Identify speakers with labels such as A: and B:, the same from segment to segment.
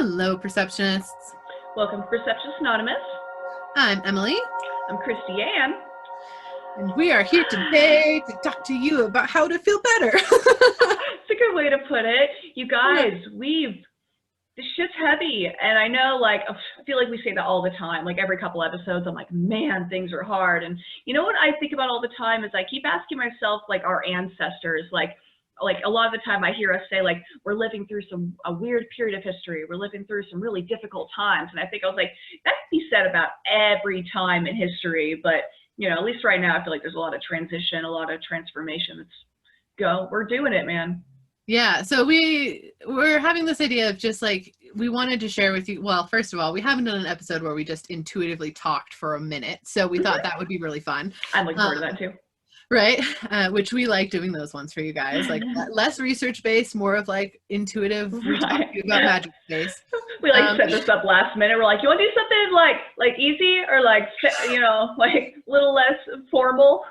A: Hello, Perceptionists.
B: Welcome to Perceptionists Anonymous.
A: I'm Emily.
B: I'm Christy Ann.
A: And we are here today to talk to you about how to feel better.
B: It's a good way to put it. You guys, this shit's heavy. And I know, I feel like we say that all the time. Like every couple episodes, I'm like, man, things are hard. And you know what I think about all the time is I keep asking myself, our ancestors, like a lot of the time I hear us say, we're living through a weird period of history. We're living through some really difficult times. And I was like, that can be said about every time in history. But, at least right now, I feel like there's a lot of transition, a lot of transformation. We're doing it, man.
A: Yeah. So we're having this idea of just we wanted to share with you. Well, first of all, we haven't done an episode where we just intuitively talked for a minute. So we thought that would be really fun.
B: I'm looking forward to that too.
A: Right? Which we like doing those ones for you guys. Less research-based, more of intuitive. We talk to you about magic space.
B: We set this up last minute. We're like, you want to do something easy or little less formal?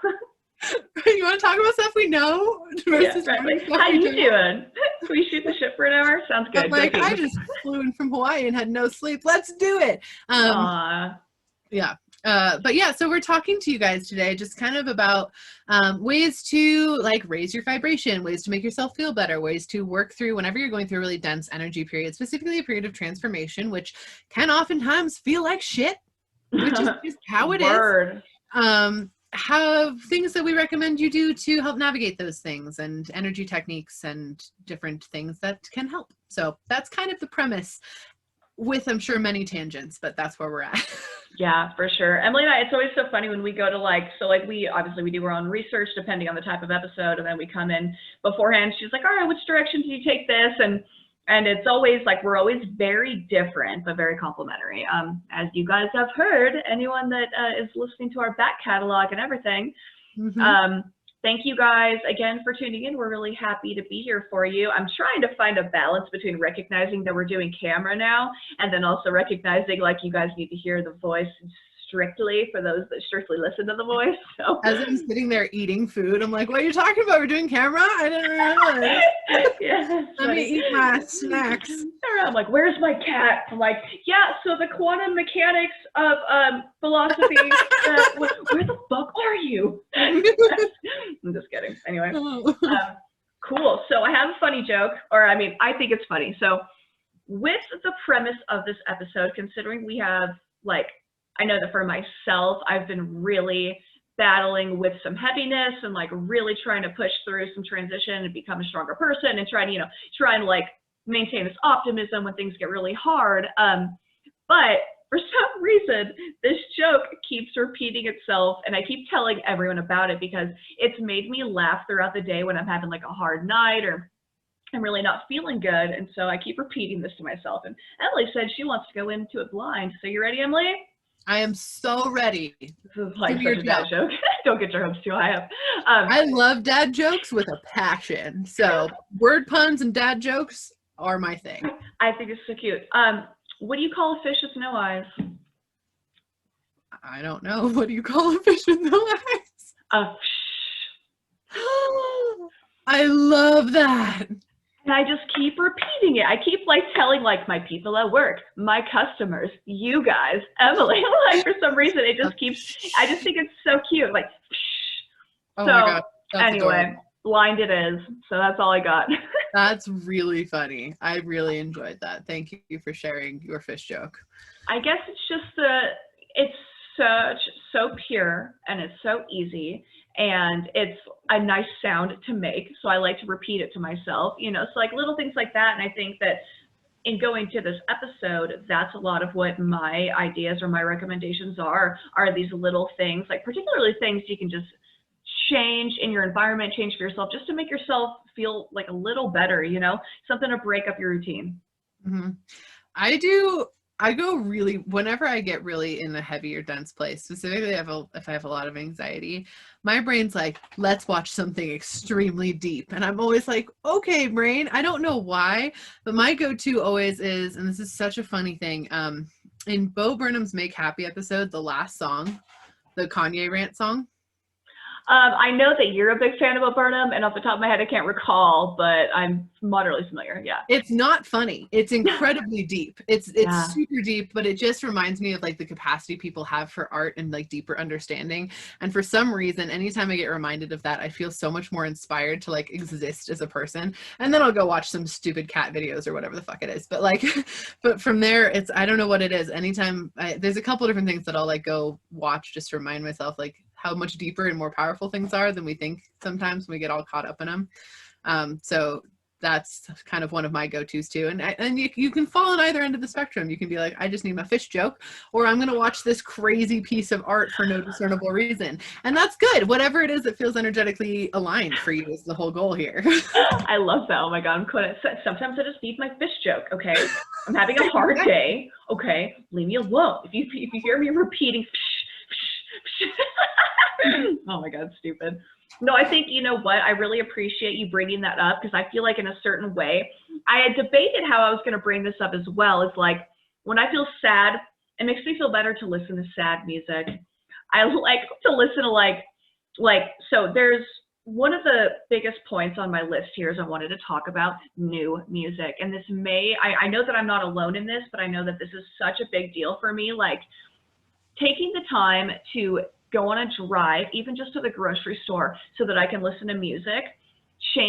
A: You want to talk about stuff we know?
B: Versus right. How you doing? Can we shoot the shit for an hour? Sounds good.
A: I just flew in from Hawaii and had no sleep. Let's do it. Yeah. But yeah, so we're talking to you guys today just kind of about ways to raise your vibration, ways to make yourself feel better, ways to work through whenever you're going through a really dense energy period, specifically a period of transformation, which can oftentimes feel like shit, which is just how it is. Have things that we recommend you do to help navigate those things, and energy techniques and different things that can help. So that's kind of the premise, with I'm sure many tangents, but that's where we're at.
B: Yeah, for sure. Emily and I, it's always so funny when we go to we do our own research depending on the type of episode, and then we come in beforehand. She's like, all right, which direction do you take this? And it's always we're always very different, but very complimentary. As you guys have heard, anyone that is listening to our back catalog and everything, thank you guys again for tuning in. We're really happy to be here for you. I'm trying to find a balance between recognizing that we're doing camera now and then also recognizing you guys need to hear the voice strictly for those that strictly listen to the voice. So
A: as I'm sitting there eating food, I'm like, what are you talking about? We're doing camera? I didn't realize.
B: Yeah,
A: let me eat my snacks.
B: I'm like, where's my cat? I'm like, yeah, so the quantum mechanics of philosophy, where the fuck are you? I'm just kidding. Anyway, cool. So I have a funny joke, I think it's funny. So with the premise of this episode, considering we have I know that for myself, I've been really battling with some heaviness and really trying to push through some transition and become a stronger person and trying to maintain this optimism when things get really hard. But for some reason, this joke keeps repeating itself, and I keep telling everyone about it because it's made me laugh throughout the day when I'm having a hard night or I'm really not feeling good. And so I keep repeating this to myself. And Emily said she wants to go into it blind. So you ready, Emily?
A: I am so ready.
B: This is such a dad joke. Don't get your hopes too high up.
A: I love dad jokes with a passion. So word puns and dad jokes are my thing.
B: I think it's so cute. What do you call a fish with no eyes?
A: I don't know. What do you call a fish with no eyes?
B: A fish.
A: I love that.
B: And I just keep repeating it. I keep telling my people at work, my customers, you guys, Emily. For some reason it just keeps. I just think it's so cute.
A: Oh my God.
B: Anyway,
A: adorable.
B: Blind it is. So that's all I got.
A: That's really funny. I really enjoyed that. Thank you for sharing your fish joke.
B: I guess it's just it's so pure and it's so easy. And it's a nice sound to make, so I like to repeat it to myself, so little things like that. And I think that in going to this episode, that's a lot of what my ideas or my recommendations are these little things, particularly things you can just change in your environment, change for yourself, just to make yourself feel a little better, something to break up your routine.
A: Mm-hmm. I go really, whenever I get really in a heavy or dense place, specifically if I have a lot of anxiety, my brain's let's watch something extremely deep. And I'm always okay, brain. I don't know why, but my go-to always is, and this is such a funny thing, in Bo Burnham's Make Happy episode, the last song, the Kanye rant song.
B: I know that you're a big fan of Bo Burnham, and off the top of my head, I can't recall, but I'm moderately familiar. Yeah.
A: It's not funny. It's incredibly deep. It's
B: Yeah.
A: super deep, but it just reminds me of like the capacity people have for art and like deeper understanding. And for some reason, anytime I get reminded of that, I feel so much more inspired to like exist as a person. And then I'll go watch some stupid cat videos or whatever the fuck it is. But like, but from there, it's, I don't know what it is. Anytime there's a couple different things that I'll like go watch just to remind myself like how much deeper and more powerful things are than we think sometimes when we get all caught up in them. So that's kind of one of my go-tos too. And you can fall on either end of the spectrum. You can be like, I just need my fish joke, or I'm going to watch this crazy piece of art for no discernible reason. And that's good. Whatever it is that feels energetically aligned for you is the whole goal here.
B: I love that. Oh my God. Sometimes I just need my fish joke. Okay. I'm having a hard day. Okay. Leave me alone. If you hear me repeating, oh my God, stupid. No, I think, you know what, I really appreciate you bringing that up, because I feel like in a certain way, I had debated how I was going to bring this up as well. It's like, when I feel sad, it makes me feel better to listen to sad music. I like to listen to like, so there's one of the biggest points on my list here is I wanted to talk about new music. And this I know that I'm not alone in this, but I know that this is such a big deal for me. Like, taking the time to go on a drive, even just to the grocery store, so that I can listen to music.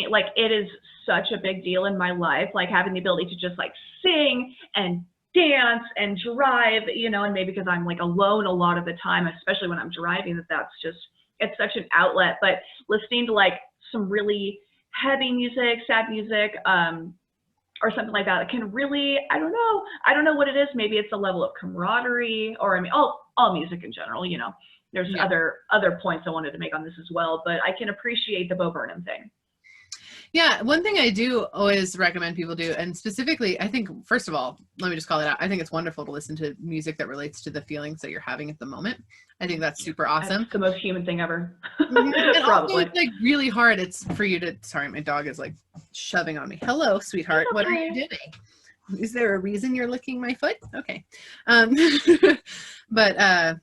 B: Like, it is such a big deal in my life, like having the ability to just like sing and dance and drive, you know, and maybe because I'm like alone a lot of the time, especially when I'm driving, that's just, it's such an outlet. But listening to like some really heavy music, sad music, or something like that, it can really, I don't know what it is. Maybe it's a level of camaraderie, or I mean, all music in general, you know. There's other points I wanted to make on this as well, but I can appreciate the Bo Burnham thing.
A: Yeah, one thing I do always recommend people do, and specifically, I think, first of all, let me just call it out. I think it's wonderful to listen to music that relates to the feelings that you're having at the moment. I think that's super awesome.
B: That's the most human thing ever.
A: And also, it's like really hard. It's for you to, sorry, my dog is like shoving on me. Hello, sweetheart. What are you doing? Is there a reason you're licking my foot? Okay. But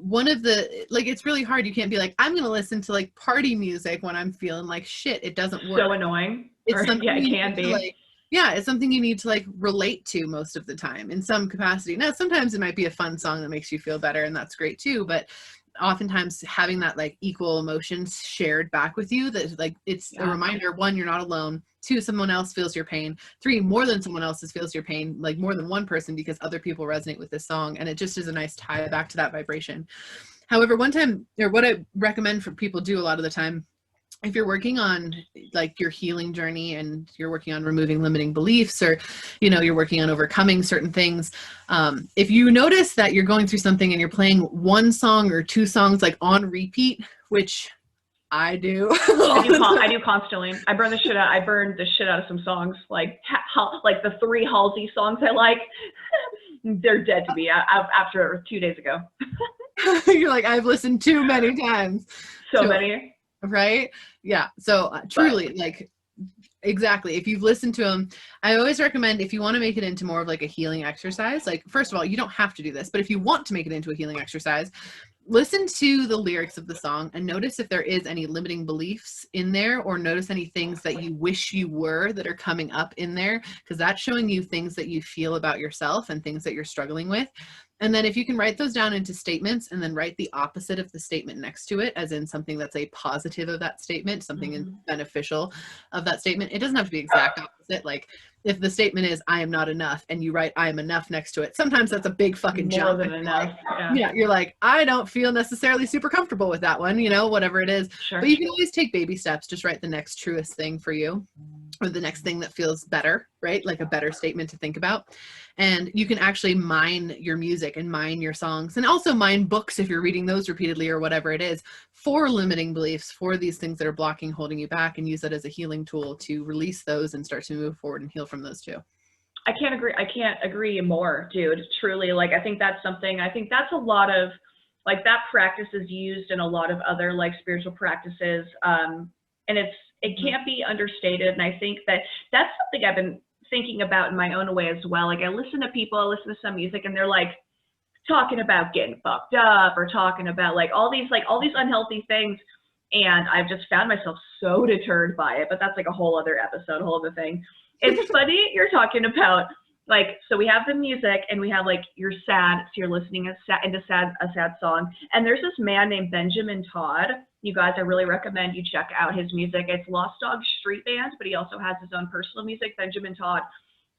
A: one of the, like, it's really hard. You can't be like, I'm going to listen to like party music when I'm feeling like shit. It doesn't work.
B: So annoying.
A: It's something
B: yeah, it can be.
A: like, yeah, it's something you need to like relate to most of the time in some capacity. Now, sometimes it might be a fun song that makes you feel better, and that's great too. But oftentimes having that like equal emotions shared back with you, that like it's a reminder, one, you're not alone, two, someone else feels your pain, three, more than someone else feels your pain, like more than one person, because other people resonate with this song, and it just is a nice tie back to that vibration. However, one time, or what I recommend for people do a lot of the time, if you're working on like your healing journey and you're working on removing limiting beliefs, or, you know, you're working on overcoming certain things, if you notice that you're going through something and you're playing one song or two songs like on repeat, which I do.
B: I do constantly. I burned the shit out of some songs, like the 3 Halsey songs I like. They're dead to me after 2 days ago.
A: You're like, I've listened too many times.
B: So many.
A: Right? Yeah. So truly, like, exactly. If you've listened to them, I always recommend, if you want to make it into more of like a healing exercise, like, first of all, you don't have to do this, but if you want to make it into a healing exercise, listen to the lyrics of the song and notice if there is any limiting beliefs in there, or notice any things that you wish you were that are coming up in there, because that's showing you things that you feel about yourself and things that you're struggling with. And then if you can write those down into statements, and then write the opposite of the statement next to it, as in something that's a positive of that statement, something beneficial of that statement. It doesn't have to be exact opposite. Like, if the statement is, I am not enough, and you write, I am enough next to it, sometimes that's a big fucking jump.
B: More than enough.
A: Yeah, you're like, I don't feel necessarily super comfortable with that one, you know, whatever it is. Sure. But you can always take baby steps. Just write the next truest thing for you, or the next thing that feels better, right? Like a better statement to think about. And you can actually mine your music and mine your songs, and also mine books if you're reading those repeatedly or whatever it is, for limiting beliefs, for these things that are blocking, holding you back, and use that as a healing tool to release those and start to move forward and heal from those too.
B: I can't agree more, dude. Truly, like, I think that's a lot of, like, that practice is used in a lot of other like spiritual practices. And it can't be understated. And I think that that's something I've been thinking about in my own way as well. Like, I listen to people, I listen to some music, and they're like, talking about getting fucked up or talking about like all these unhealthy things. And I've just found myself so deterred by it, but that's like a whole other episode, a whole other thing. It's funny you're talking about like, so we have the music and we have like, you're sad, so you're listening into a sad song. And there's this man named Benjamin Todd. You guys, I really recommend you check out his music. It's Lost Dog Street Band, but he also has his own personal music, Benjamin Todd.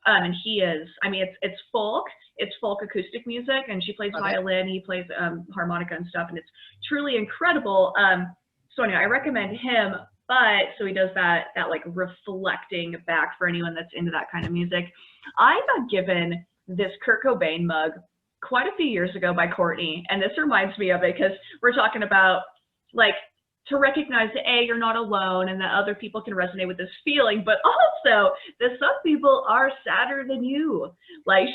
B: And he is, I mean, it's folk acoustic music, and she plays violin, he plays harmonica and stuff, and it's truly incredible. So anyway, I recommend him, but so he does that like reflecting back for anyone that's into that kind of music. I got given this Kurt Cobain mug quite a few years ago by Courtney, and this reminds me of it because we're talking about like to recognize that you're not alone and that other people can resonate with this feeling, but also that some people are sadder than you. Like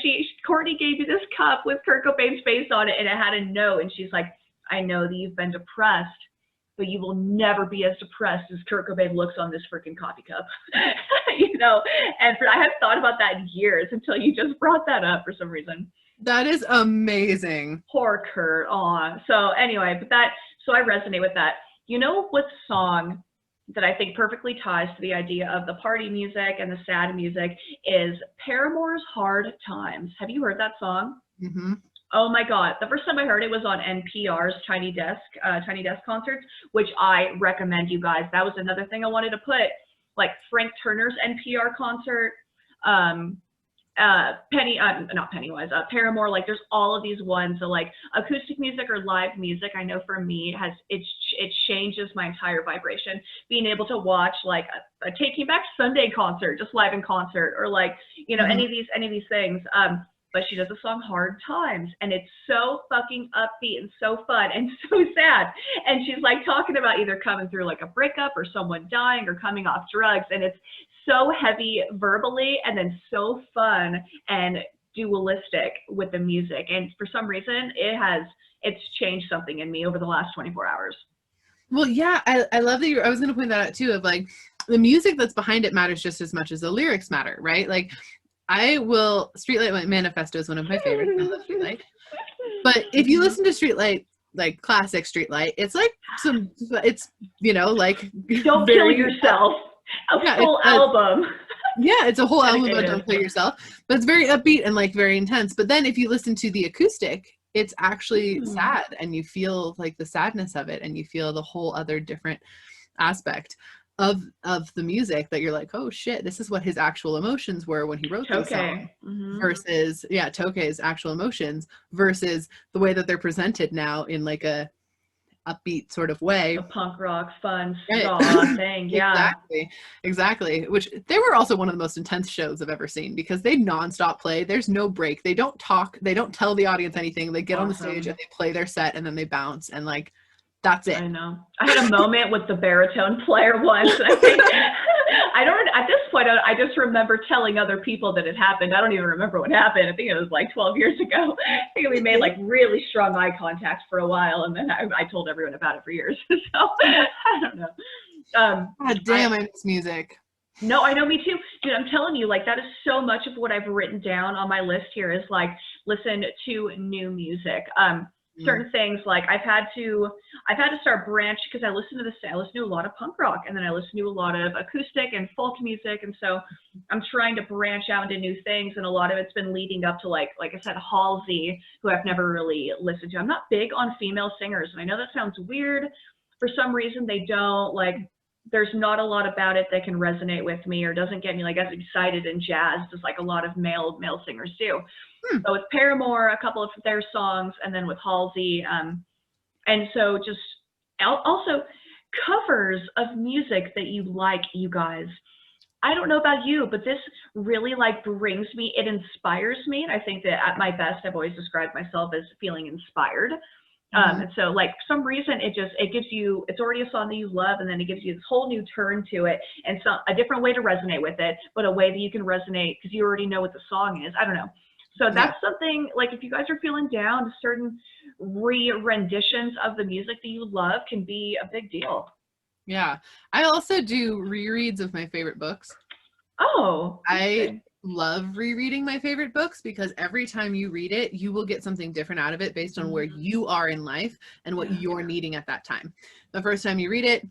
B: Courtney gave you this cup with Kurt Cobain's face on it, and it had a note, and she's like, I know that you've been depressed, but you will never be as depressed as Kurt Cobain looks on this freaking coffee cup. You know, and I have thought about that in years until you just brought that up for some reason.
A: That is amazing.
B: Poor Kurt. Aw. So anyway, so I resonate with that. You know what song that I think perfectly ties to the idea of the party music and the sad music is Paramore's Hard Times. Have you heard that song?
A: Mm-hmm.
B: Oh my God. The first time I heard it was on NPR's Tiny Desk concerts, which I recommend you guys. That was another thing I wanted to put, like Frank Turner's NPR concert, Paramore, like there's all of these ones. So like acoustic music or live music, I know for me it changes my entire vibration. Being able to watch like a Taking Back Sunday concert, just live in concert, or like, you know,
A: Mm-hmm.
B: any of these things. But she does a song Hard Times, and it's so fucking upbeat and so fun and so sad. And she's like talking about either coming through like a breakup or someone dying or coming off drugs. And it's so heavy verbally and then so fun and dualistic with the music. And for some reason it's changed something in me over the last 24 hours.
A: Well, yeah, I love that I was going to point that out too, of like the music that's behind it matters just as much as the lyrics matter, right? Like Streetlight Manifesto is one of my favorites. I love Streetlight. But if you listen to Streetlight, like classic Streetlight, it's like it's, you know, like
B: Don't Kill Yourself. Full album.
A: Yeah, it's a whole album about Don't Kill Yourself. But it's very upbeat and like very intense. But then if you listen to the acoustic, it's actually sad, and you feel like the sadness of it, and you feel the whole other different aspect of the music that you're like, oh shit, this is what his actual emotions were when he wrote this song. Mm-hmm. Versus Tokei's actual emotions versus the way that they're presented now in like a upbeat sort of way,
B: a punk rock fun
A: right.
B: thing. Yeah,
A: exactly. Which they were also one of the most intense shows I've ever seen, because they nonstop play. There's no break. They don't talk. They don't tell the audience anything. They get on the stage and they play their set, and then they bounce, and like that's it.
B: I know. I had a moment with the baritone player once. I think at this point, I just remember telling other people that it happened. I don't even remember what happened. I think it was like 12 years ago. I think we made like really strong eye contact for a while, and then I told everyone about it for years. So I don't know.
A: God damn, I miss music.
B: No, I know, me too. Dude, I'm telling you, like that is so much of what I've written down on my list here is like, listen to new music. Certain things, like I've had to start branch, because I listen to a lot of punk rock, and then I listen to a lot of acoustic and folk music, and so I'm trying to branch out into new things, and a lot of it's been leading up to like I said, Halsey, who I've never really listened to. I'm not big on female singers, and I know that sounds weird. For some reason, they don't like. There's not a lot about it that can resonate with me or doesn't get me like as excited and jazzed as like a lot of male singers do. So with Paramore, a couple of their songs, and then with Halsey, and so just also covers of music that you like, you guys. I don't know about you, but this really like brings me, it inspires me. And I think that at my best, I've always described myself as feeling inspired. And so like for some reason it gives you, it's already a song that you love, and then it gives you this whole new turn to it, and a different way to resonate with it, but a way that you can resonate because you already know what the song is. I don't know. So that's something, like if you guys are feeling down, certain renditions of the music that you love can be a big deal. Yeah.
A: I also do rereads of my favorite books.
B: Oh.
A: I love rereading my favorite books because every time you read it, you will get something different out of it based on where you are in life and what you're needing at that time. The first time you read it,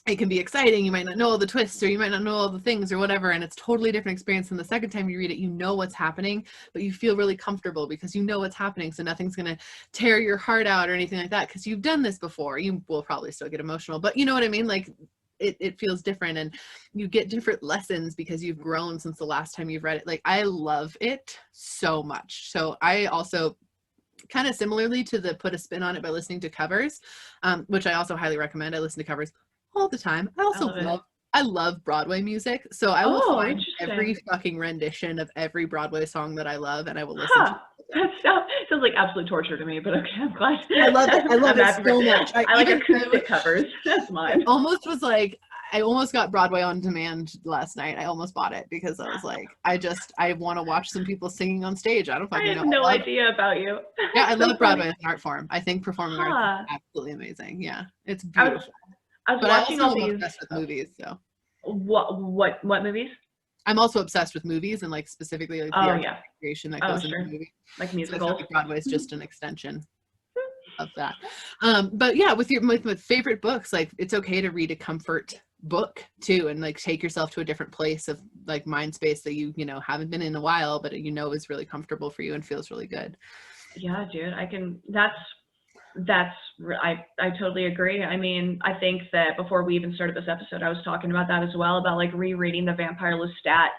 A: it can be exciting. You might not know all the twists, or you might not know all the things or whatever, and it's totally different experience than the second time you read it. You know what's happening, but you feel really comfortable because you know what's happening, so nothing's going to tear your heart out or anything like that because you've done this before. You will probably still get emotional, but you know what I mean? Like, it feels different, and you get different lessons because you've grown since the last time you've read it. Like, I love it so much. So I also, kind of similarly to the put a spin on it by listening to covers, which I also highly recommend. I listen to covers all the time. I also love Broadway music, so I will find every fucking rendition of every Broadway song that I love, and I will listen to it.
B: That sounds like absolute torture to me, but okay, I'm glad.
A: I love it. I love it so much.
B: I like acoustic covers. That's mine.
A: It almost was like, I almost got Broadway on demand last night. I almost bought it because I was like, I want to watch some people singing on stage. I don't fucking know.
B: I have no idea about you.
A: Yeah, I love Broadway as an art form. I think performing arts is absolutely amazing. Yeah, it's beautiful.
B: I was watching all these.
A: Obsessed with movies, so.
B: What movies?
A: I'm also obsessed with movies, and like specifically like the creation that goes into the movie.
B: Like musicals.
A: So Broadway is just an extension of that. But yeah, with favorite books, like it's okay to read a comfort book too, and like take yourself to a different place of like mind space that you know haven't been in a while, but you know is really comfortable for you and feels really good.
B: Yeah, dude, I totally agree. I mean, I think that before we even started this episode, I was talking about that as well, about like rereading the Vampire Lestat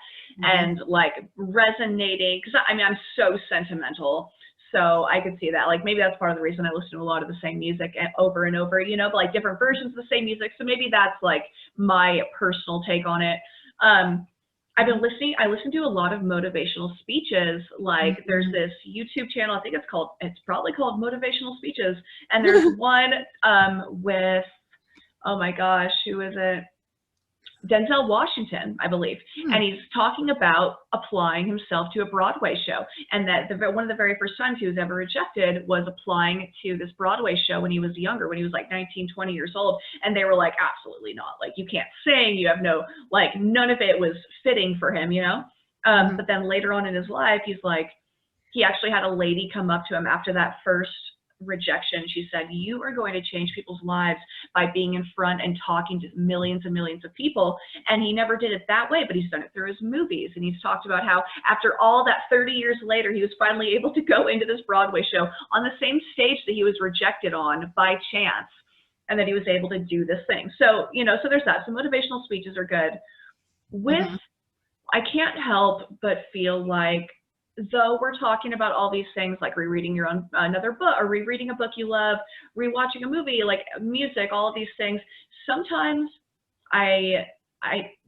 B: and like resonating, because I mean, I'm so sentimental, so I could see that. Like maybe that's part of the reason I listen to a lot of the same music over and over, you know, but like different versions of the same music. So maybe that's like my personal take on it. I listen to a lot of motivational speeches. Like there's this YouTube channel, I think it's probably called Motivational Speeches. And there's one with, oh my gosh, who is it? Denzel Washington, I believe. And he's talking about applying himself to a Broadway show. And that one of the very first times he was ever rejected was applying to this Broadway show when he was younger, when he was like 19, 20 years old. And they were like, absolutely not. Like, you can't sing, you have no, like, none of it was fitting for him, you know? But then later on in his life, he's like, he actually had a lady come up to him after that first rejection. She said, you are going to change people's lives by being in front and talking to millions and millions of people. And he never did it that way, but he's done it through his movies. And he's talked about how after all that 30 years later, he was finally able to go into this Broadway show on the same stage that he was rejected on by chance, and that he was able to do this thing. So, you know, so there's that. So motivational speeches are good. With, I can't help but feel like, though we're talking about all these things like rereading your own another book, or rereading a book you love, rewatching a movie, like music, all of these things, sometimes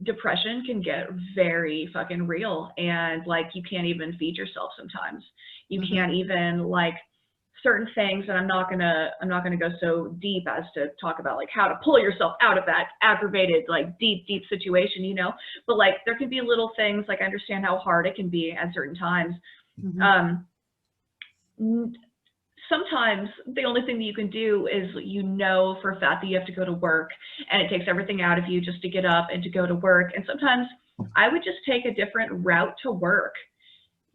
B: depression can get very fucking real, and like you can't even feed yourself sometimes. You can't even, like, certain things, and I'm not gonna go so deep as to talk about like how to pull yourself out of that aggravated, like deep situation, you know, but like there can be little things, like I understand how hard it can be at certain times. Sometimes the only thing that you can do is, you know for a fact that you have to go to work, and it takes everything out of you just to get up and to go to work. And sometimes I would just take a different route to work.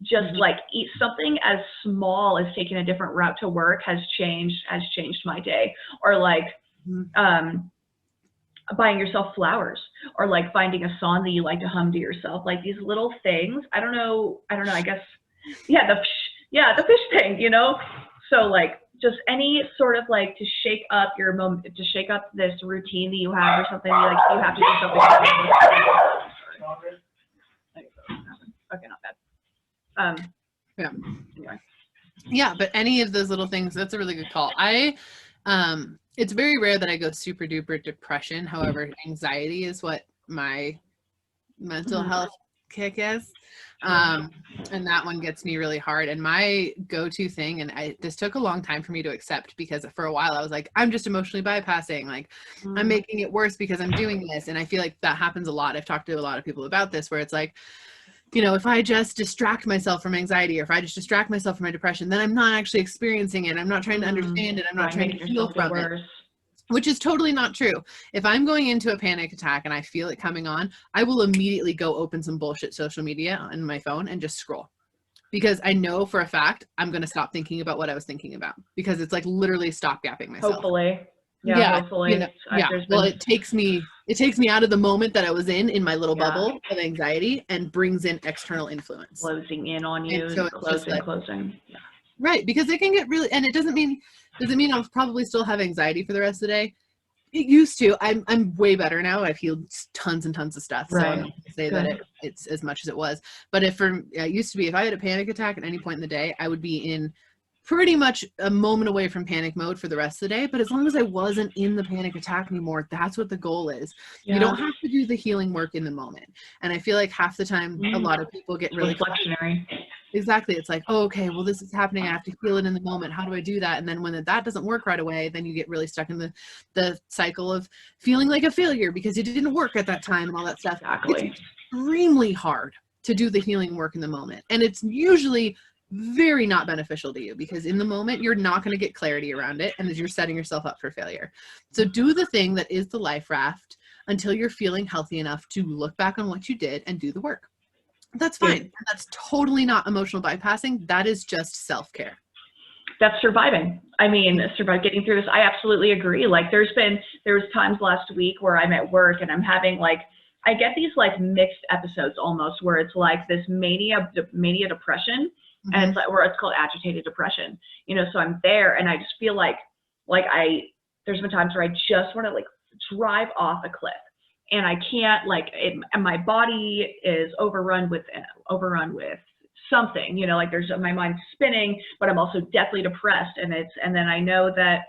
B: Just like eat something as small as taking a different route to work has changed my day. Or like buying yourself flowers, or like finding a song that you like to hum to yourself. Like these little things. I don't know, I guess, the fish thing, you know? So like just any sort of like to shake up your moment, to shake up this routine that you have, or something like you have to do something. Okay, not bad. Anyway.
A: Yeah, but any of those little things, that's a really good call. It's very rare that I go super duper depression. However, anxiety is what my mental health kick is. And that one gets me really hard. And my go-to thing, and this took a long time for me to accept, because for a while I was like, I'm just emotionally bypassing, like I'm making it worse because I'm doing this. And I feel like that happens a lot. I've talked to a lot of people about this, where it's like, you know, if I just distract myself from anxiety, or if I just distract myself from my depression, then I'm not actually experiencing it. I'm not trying to understand it. I'm not trying to heal from it. which is totally not true. If I'm going into a panic attack and I feel it coming on, I will immediately go open some bullshit social media on my phone and just scroll. Because I know for a fact I'm going to stop thinking about what I was thinking about, because it's like literally stop-gapping myself.
B: Hopefully. Yeah, hopefully.
A: You know, well, it takes me out of the moment that I was in my little bubble of anxiety, and brings in external influence.
B: Closing in on you, and so closing. Yeah.
A: Right, because it can get really, and it doesn't mean I'll probably still have anxiety for the rest of the day. It used to. I'm way better now. I've healed tons and tons of stuff. So I'm not going to say that it's as much as it was. But it used to be, if I had a panic attack at any point in the day, I would be in pretty much a moment away from panic mode for the rest of the day. But as long as I wasn't in the panic attack anymore, that's what the goal is. Yeah. You don't have to do the healing work in the moment. And I feel like half the time, a lot of people get really
B: reflectionary.
A: Exactly. It's like, oh, okay, well, this is happening. I have to feel it in the moment. How do I do that? And then when that doesn't work right away, then you get really stuck in the cycle of feeling like a failure because it didn't work at that time and all that stuff.
B: Exactly.
A: It's extremely hard to do the healing work in the moment. And it's usually very not beneficial to you, because in the moment you're not going to get clarity around it, and you're setting yourself up for failure. So do the thing that is the life raft until you're feeling healthy enough to look back on what you did and do the work. That's fine. That's totally not emotional bypassing. That is just self-care.
B: That's surviving. I mean, getting through this. I absolutely agree. Like there was times last week where I'm at work and I'm having I get these mixed episodes almost, where it's like this mania depression. Mm-hmm. And it's called agitated depression, so I'm there and I just feel there's been times where I just want to drive off a cliff, and I can't, and my body is overrun with something, there's my mind's spinning, but I'm also deathly depressed. And then I know that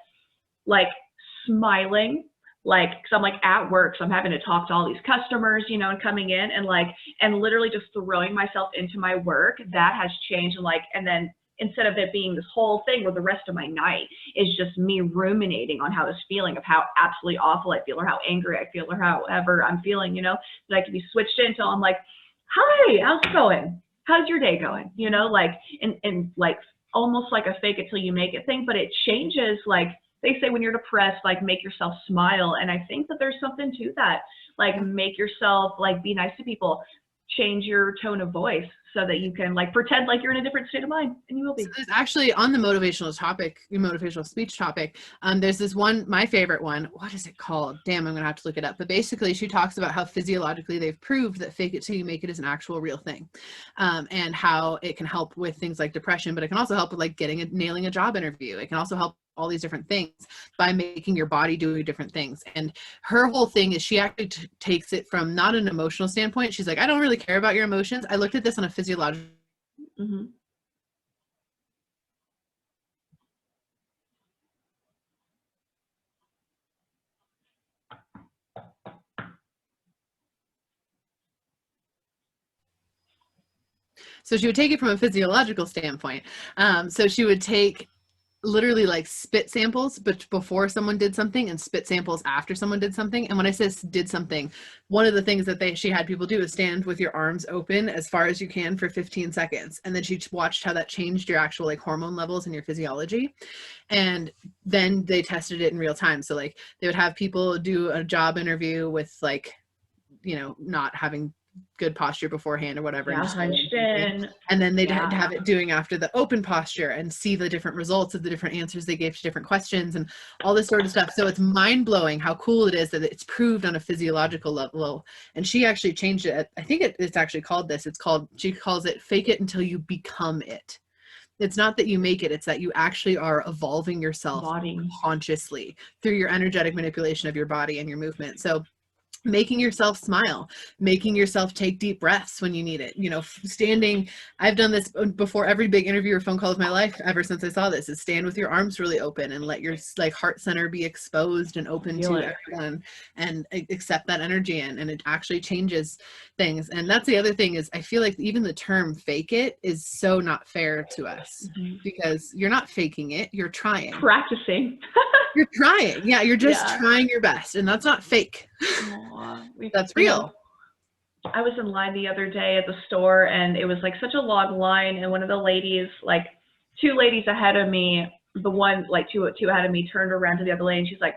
B: smiling, because I'm at work, so I'm having to talk to all these customers, and coming in and literally just throwing myself into my work, that has changed. And then instead of it being this whole thing where the rest of my night is just me ruminating on how this feeling of how absolutely awful I feel, or how angry I feel, or however I'm feeling, that I can be switched in until I'm like, hi, how's it going? How's your day going? And almost like a fake it till you make it thing, but it changes. They say when you're depressed, make yourself smile. And I think that there's something to that. Make yourself, be nice to people, change your tone of voice so that you can pretend like you're in a different state of mind, and you will be.
A: So there's actually, on the motivational speech topic, there's this one, my favorite one. What is it called? Damn, I'm going to have to look it up. But basically she talks about how physiologically they've proved that fake it till you make it is an actual real thing. And how it can help with things like depression, but it can also help with nailing a job interview. It can also help all these different things by making your body do different things. And her whole thing is she actually takes it from not an emotional standpoint. She's like, I don't really care about your emotions. I looked at this on a physiological.
B: Mm-hmm.
A: So she would take it from a physiological standpoint. So she would take literally spit samples, but before someone did something, and spit samples after someone did something. And when I say did something, one of the things that she had people do is stand with your arms open as far as you can for 15 seconds. And then she watched how that changed your actual hormone levels and your physiology. And then they tested it in real time. So they would have people do a job interview with not having good posture beforehand or whatever,
B: and
A: then they'd have it doing after the open posture and see the different results of the different answers they gave to different questions and all this sort of stuff. So it's mind-blowing how cool it is that it's proved on a physiological level. And she actually changed it. I think it's actually called this. She calls it fake it until you become it. It's not that you make it, it's that you actually are evolving yourself consciously through your energetic manipulation of your body and your movement. So making yourself smile, making yourself take deep breaths when you need it, standing. I've done this before every big interview or phone call of my life ever since I saw this, is stand with your arms really open and let your heart center be exposed and open to everyone, and accept that energy in, and it actually changes things. And that's the other thing, is I feel like even the term fake it is so not fair to us, because you're not faking it, you're trying.
B: Practicing.
A: You're trying. Yeah, you're just trying your best, and that's not fake. That's real.
B: I was in line the other day at the store, and it was such a long line, and one of the ladies, two ladies ahead of me, the one two ahead of me, turned around to the other lady, and she's like,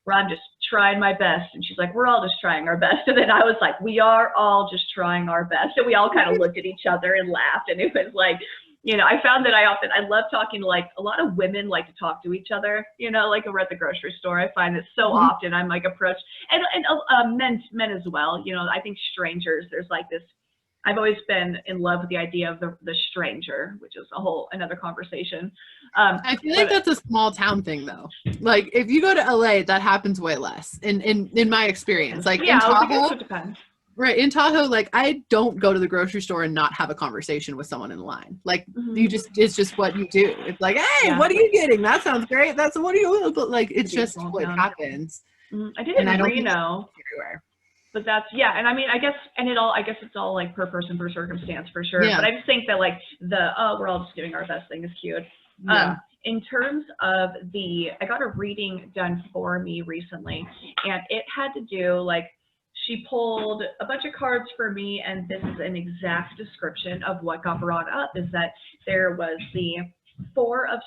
B: where I'm just trying my best. And she's like, we're all just trying our best. And then I was like, we are all just trying our best. And we all kind of looked at each other and laughed. And it was like, you know, I found that I love talking to, like, a lot of women like to talk to each other, you know, like we're at the grocery store. I find that so often I'm like approached, and men as well. You know, I think strangers, there's like this, I've always been in love with the idea of the stranger, which is another conversation.
A: I feel like that's a small town thing though. Like if you go to LA, that happens way less in my experience. Like in Tahoe,
B: it depends.
A: Right. In Tahoe, like I don't go to the grocery store and not have a conversation with someone in line. Like it's just what you do. It's like, hey, what are you getting? That sounds great. That's what do you, but like, it's just what happens.
B: I did it in Reno. But that's, and I mean, I guess it's all like per person, per circumstance for sure. Yeah. But I just think that like we're all just doing our best thing is cute. Yeah. In terms of I got a reading done for me recently, and it had to do, like, she pulled a bunch of cards for me, and this is an exact description of what got brought up, is that there was the four of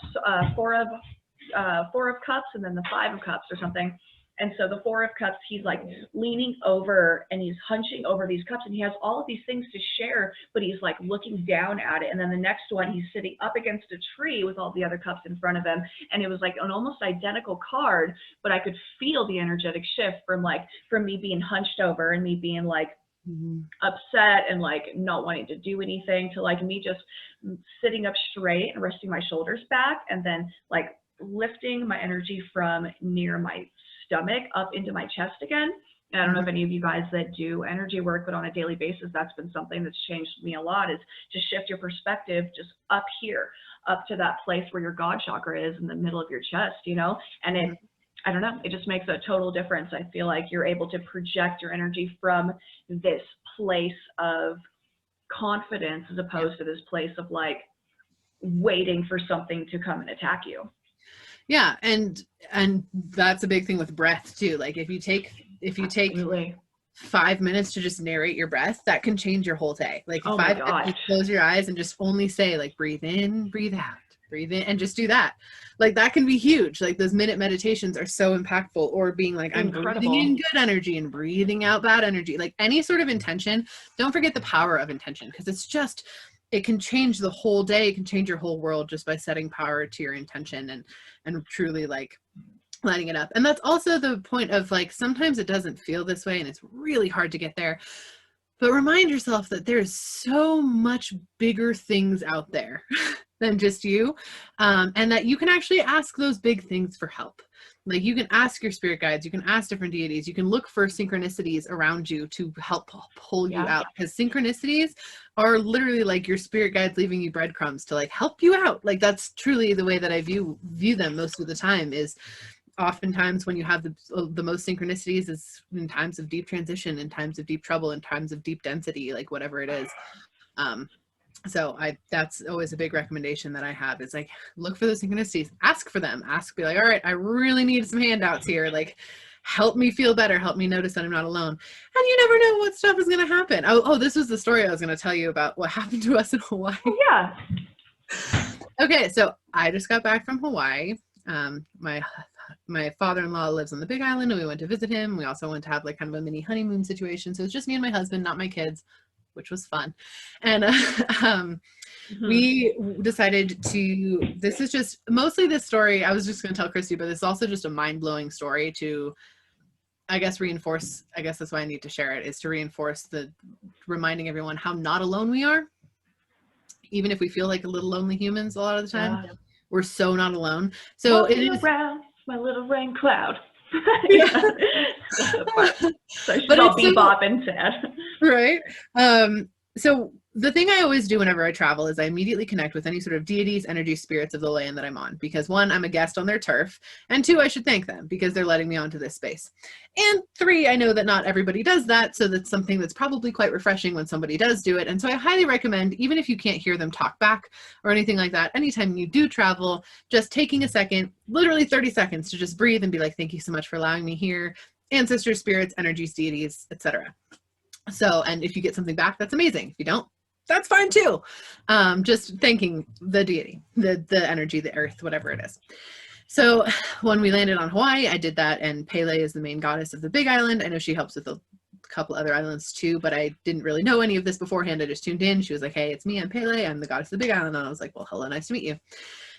B: cups and then the 5 of cups or something. And so the 4 of cups, he's like leaning over and he's hunching over these cups, and he has all of these things to share, but he's like looking down at it. And then the next one, he's sitting up against a tree with all the other cups in front of him. And it was like an almost identical card, but I could feel the energetic shift from me being hunched over and me being like upset and like not wanting to do anything, to like me just sitting up straight and resting my shoulders back, and then like lifting my energy from near my stomach up into my chest again. And I don't know if any of you guys that do energy work, but on a daily basis, that's been something that's changed me a lot, is to shift your perspective just up here, up to that place where your God chakra is in the middle of your chest, you know? And I don't know, it just makes a total difference. I feel like you're able to project your energy from this place of confidence as opposed to this place of like waiting for something to come and attack you.
A: Yeah, and that's a big thing with breath too. Like if you take Absolutely. 5 minutes to just narrate your breath, that can change your whole day. Like 5 minutes, close your eyes and just only say like breathe in, breathe out, breathe in, and just do that. Like that can be huge. Like those minute meditations are so impactful. Or being like, I'm breathing in good energy and breathing out bad energy. Like any sort of intention. Don't forget the power of intention, because it can change the whole day. It can change your whole world just by setting power to your intention and truly like lighting it up. And that's also the point of like, sometimes it doesn't feel this way and it's really hard to get there, but remind yourself that there's so much bigger things out there than just you. And that you can actually ask those big things for help. Like you can ask your spirit guides, you can ask different deities, you can look for synchronicities around you to help pull you out, because synchronicities are literally like your spirit guides leaving you breadcrumbs to like help you out. Like that's truly the way that I view them most of the time, is oftentimes when you have the most synchronicities is in times of deep transition, in times of deep trouble, in times of deep density, like whatever it is. So that's always a big recommendation that I have, is like, look for those synchronicities, ask for them, be like, all right, I really need some handouts here. Like, help me feel better. Help me notice that I'm not alone. And you never know what stuff is going to happen. Oh, this was the story I was going to tell you about what happened to us in Hawaii.
B: Oh, yeah.
A: Okay. So I just got back from Hawaii. My father-in-law lives on the Big Island, and we went to visit him. We also went to have like kind of a mini honeymoon situation. So it's just me and my husband, not my kids, which was fun. And we decided this is just mostly this story. I was just going to tell Christy, but it's also just a mind-blowing story to, I guess, reinforce, I guess that's why I need to share it, is to reinforce reminding everyone how not alone we are. Even if we feel like a little lonely humans a lot of the time, we're so not alone. So it is
B: around my little rain cloud. So she's all bebop and sad.
A: Right. So the thing I always do whenever I travel is I immediately connect with any sort of deities, energy, spirits of the land that I'm on, because 1, I'm a guest on their turf, and 2, I should thank them because they're letting me onto this space. And 3, I know that not everybody does that, so that's something that's probably quite refreshing when somebody does do it. And so I highly recommend, even if you can't hear them talk back or anything like that, anytime you do travel, just taking a second, literally 30 seconds, to just breathe and be like, thank you so much for allowing me here, ancestors, spirits, energies, deities, etc. So, and if you get something back, that's amazing. If you don't, that's fine too. Just thanking the deity, the energy, the earth, whatever it is. So when we landed on Hawaii, I did that, and Pele is the main goddess of the Big Island. I know she helps with a couple other islands too, but I didn't really know any of this beforehand. I just tuned in. She was like, hey, it's me, I'm Pele, I'm the goddess of the Big Island. And I was like, well, hello, nice to meet you.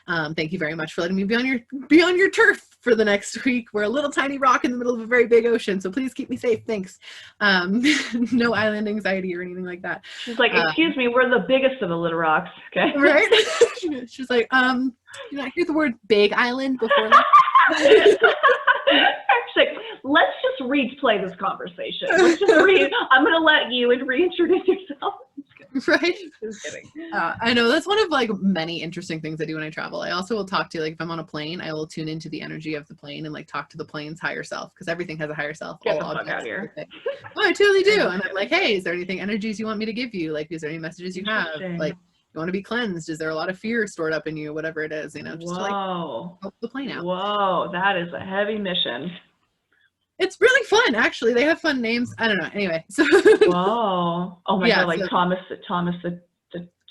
A: Thank you very much for letting me be on your turf for the next week. We're a little tiny rock in the middle of a very big ocean, so please keep me safe. Thanks. No island anxiety or anything like that.
B: She's like, excuse me, we're the biggest of the little rocks. Okay.
A: Right? She's like, you not hear the word big island before?
B: Actually, let's just replay this conversation. Let's just I'm going to let you reintroduce yourself.
A: Right?
B: Just kidding.
A: I know that's one of like many interesting things I do when I travel. I also will talk to, like, if I'm on a plane, I will tune into the energy of the plane and like talk to the plane's higher self, because everything has a higher self.
B: Get the fuck out of here.
A: Oh, I totally do. And I'm like, hey, is there anything energies you want me to give you? Like, is there any messages you have? Like, you want to be cleansed? Is there a lot of fear stored up in you? Whatever it is, you know, just to, like, help the plane out.
B: Whoa, that is a heavy mission.
A: It's really fun, actually. They have fun names. I don't know. Anyway, so
B: whoa, oh my god, like so, Thomas the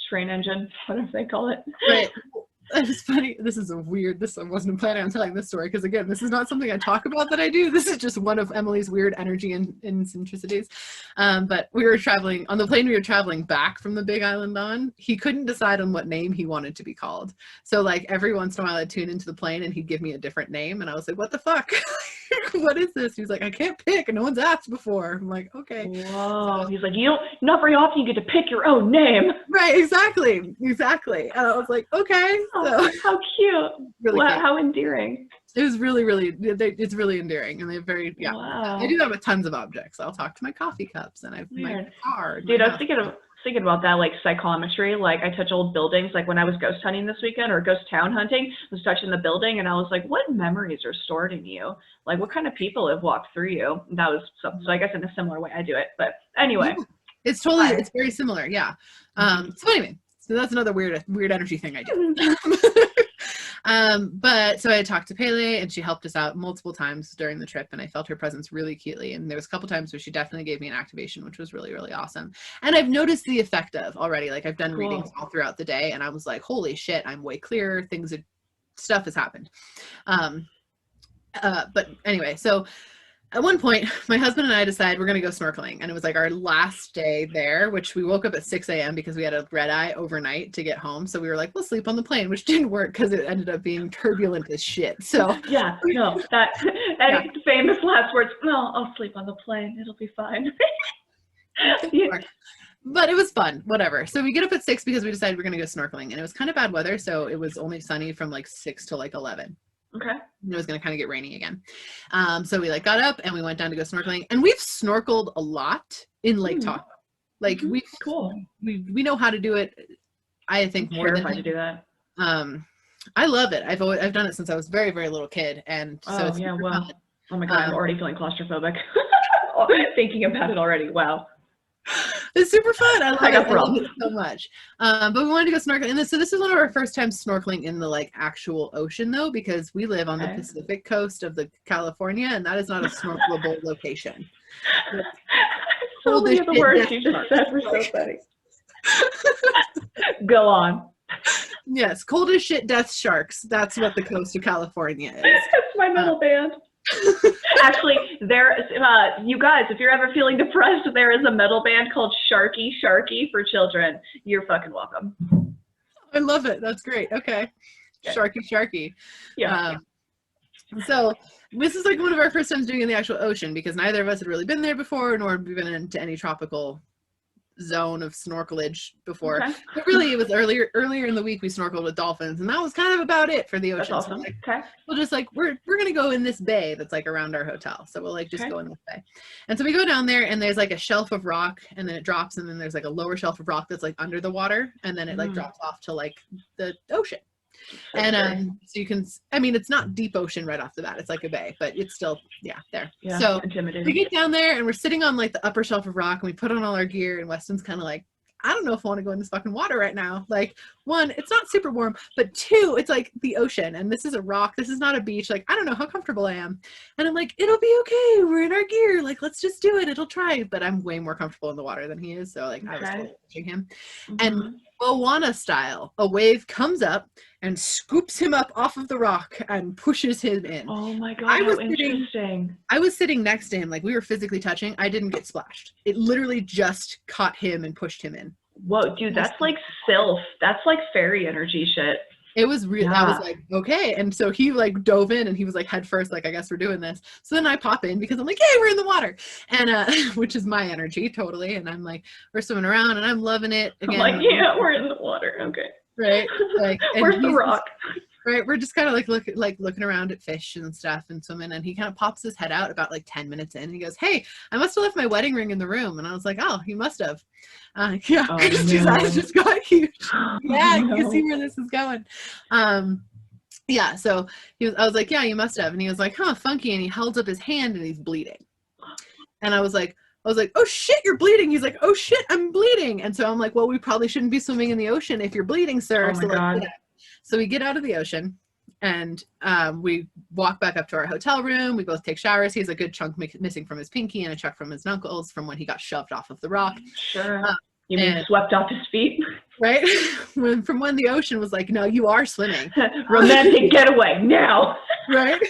B: train engine, whatever they call it.
A: Right. It's funny. This is a weird. I wasn't planning on telling this story because, again, this is not something I talk about that I do. This is just one of Emily's weird energy and eccentricities. But we were traveling on the plane. We were traveling back from the Big Island on. He couldn't decide on what name he wanted to be called. So, like, every once in a while, I'd tune into the plane and he'd give me a different name, and I was like, "What the fuck? What is this?" He's like, "I can't pick. No one's asked before." I'm like, "Okay."
B: Whoa. So, he's like, not very often you get to pick your own name.
A: Right. Exactly. And I was like, "Okay." So,
B: how cute.
A: Really cute.
B: How endearing.
A: It was really, really, it's really endearing. And they're very, yeah.
B: Wow.
A: I do that with tons of objects. I'll talk to my coffee cups and I've my car.
B: Dude, I was thinking about that, like psychometry. Like, I touch old buildings. Like when I was ghost hunting this weekend, or ghost town hunting, I was touching the building and I was like, what memories are stored in you? Like, what kind of people have walked through you? And that was so I guess in a similar way I do it. But anyway.
A: Yeah. It's totally, it's very similar. Yeah. So anyway. So that's another weird energy thing I do. But so I had talked to Pele and she helped us out multiple times during the trip, and I felt her presence really acutely. And there was a couple times where she definitely gave me an activation, which was really, really awesome. And I've noticed the effect of already, like I've done readings all throughout the day and I was like, holy shit, I'm way clearer. Stuff has happened. But anyway, so at one point, my husband and I decided we're going to go snorkeling, and it was like our last day there, which we woke up at 6 a.m. because we had a red eye overnight to get home. So we were like, we'll sleep on the plane, which didn't work because it ended up being turbulent as shit. So
B: yeah, no, that famous last words, no, I'll sleep on the plane. It'll be fine.
A: Yeah. But it was fun, whatever. So we get up at 6 because we decided we're going to go snorkeling, and it was kind of bad weather. So it was only sunny from like 6 to like 11.
B: Okay.
A: And it was going to kind of get rainy again. So we like got up and we went down to go snorkeling, and we've snorkeled a lot in Lake Tahoe. Like we know how to do it. I think more than
B: to do that.
A: I love it. I've done it since I was a very, very little kid. And so it's
B: wow. Fun. Oh my God, I'm already feeling claustrophobic. Thinking about it already. Wow.
A: It's super fun. I love it so much. But we wanted to go snorkeling. And so this is one of our first times snorkeling in the like actual ocean, though, because we live on the Pacific coast of the California, and that is not a snorkelable location.
B: So many of the words you just said were so funny. Go on.
A: Yes, cold as shit death sharks. That's what the coast of California is.
B: That's my metal band. Actually, you guys, if you're ever feeling depressed, there is a metal band called Sharky for children. You're fucking welcome.
A: I love it. That's great. Okay. Sharky.
B: Yeah.
A: So this is like one of our first times doing it in the actual ocean, because neither of us had really been there before, nor had we been into any tropical zone of snorkelage before. Okay. But really, it was earlier in the week we snorkeled with dolphins, and that was kind of about it for the ocean.
B: That's awesome.
A: So like, we'll just like we're gonna go in this bay that's like around our hotel, so we'll like just go in this bay. And so we go down there, and there's like a shelf of rock, and then it drops, and then there's like a lower shelf of rock that's like under the water, and then it like drops off to like the ocean. And so you can, I mean, it's not deep ocean right off the bat, it's like a bay, but it's still there. Yeah, so we get down there and we're sitting on like the upper shelf of rock, and we put on all our gear, and Weston's kind of like, I don't know if I want to go in this fucking water right now. Like, one, it's not super warm, but two, it's like the ocean, and this is a rock, this is not a beach. Like, I don't know how comfortable I am. And I'm like, it'll be okay, we're in our gear, like, let's just do it, it'll try. But I'm way more comfortable in the water than he is, so like I was totally touching him. And Moana style, a wave comes up and scoops him up off of the rock and pushes him in.
B: Oh my God, how interesting.
A: I was sitting next to him, like we were physically touching. I didn't get splashed. It literally just caught him and pushed him in.
B: Whoa, dude, that's like sylph. That's like fairy energy shit.
A: It was real. I was like, okay. And so he like dove in and he was like head first, like, I guess we're doing this. So then I pop in because I'm like, hey, we're in the water. And which is my energy totally. And I'm like, we're swimming around and I'm loving it. Again,
B: I'm like, yeah, we're in the water. Okay.
A: Right. Like,
B: where's the rock?
A: Right. We're just kind of like looking around at fish and stuff and swimming. And he kind of pops his head out about like 10 minutes in and he goes, hey, I must have left my wedding ring in the room. And I was like, oh, you must have. Yeah. His eyes just got huge. Yeah. You can see where this is going. Yeah. So I was like, yeah, you must have. And he was like, huh, funky. And he held up his hand and he's bleeding. And I was like, oh shit, you're bleeding. He's like, oh shit, I'm bleeding. And so I'm like, well, we probably shouldn't be swimming in the ocean if you're bleeding, sir.
B: Oh my God.
A: So we get out of the ocean and we walk back up to our hotel room. We both take showers. He has a good chunk missing from his pinky and a chunk from his knuckles from when he got shoved off of the rock.
B: Sure. You mean swept off his feet?
A: Right? From when the ocean was like, no, you are swimming.
B: Romantic getaway now.
A: Right?